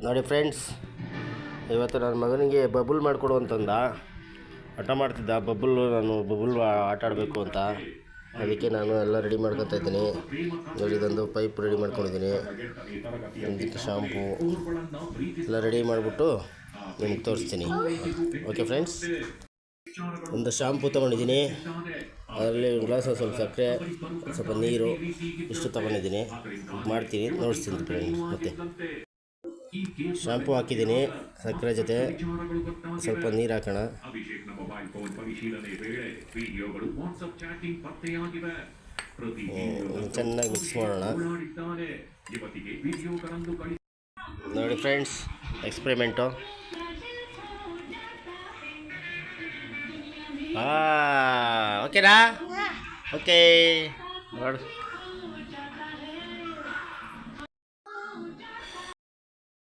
ನೋಡಿ ಫ್ರೆಂಡ್ಸ್, ಇವತ್ತು ನನ್ನ ಮಗನಿಗೆ ಬಬುಲ್ ಮಾಡಿಕೊಡು ಅಂತಂದ. ಹಠ ಮಾಡ್ತಿದ್ದ ನಾನು ಬಬುಲ್ ಆಟ ಆಡಬೇಕು ಅಂತ. ಅದಕ್ಕೆ ನಾನು ಎಲ್ಲ ರೆಡಿ ಮಾಡ್ಕೊತಾ ಇದ್ದೀನಿ. ನೋಡಿ, ಇದೊಂದು ಪೈಪ್ ರೆಡಿ ಮಾಡ್ಕೊಂಡಿದ್ದೀನಿ, ಇದಕ್ಕೆ ಶಾಂಪೂ ಎಲ್ಲ ರೆಡಿ ಮಾಡಿಬಿಟ್ಟು ನಿಮ್ಗೆ ತೋರಿಸ್ತೀನಿ. ಓಕೆ ಫ್ರೆಂಡ್ಸ್, ಒಂದು ಶಾಂಪೂ ತೊಗೊಂಡಿದ್ದೀನಿ, ಅದರಲ್ಲಿ ಒಂದು ಗ್ಲಾಸ್ ಸ್ವಲ್ಪ ಸಕ್ಕರೆ, ಸ್ವಲ್ಪ ನೀರು, ಇಷ್ಟು ತೊಗೊಂಡಿದ್ದೀನಿ. ಮಾಡ್ತೀನಿ, ನೋಡಿಸ್ತೀನಿ ಫ್ರೆಂಡ್ಸ್. ಮತ್ತೆ ಶಾಂಪೂ ಹಾಕಿದ್ದೀನಿ, ಸಕ್ಕರೆ ಜೊತೆ ಸ್ವಲ್ಪ ನೀರು ಹಾಕೋಣ. ಚೆನ್ನಾಗಿ ಮಿಕ್ಸ್ ಮಾಡೋಣ. ನೋಡಿ ಫ್ರೆಂಡ್ಸ್, ಎಕ್ಸ್ಪೆರಿಮೆಂಟು. ಓಕೆನಾ? ಓಕೆ ನೋಡಿ.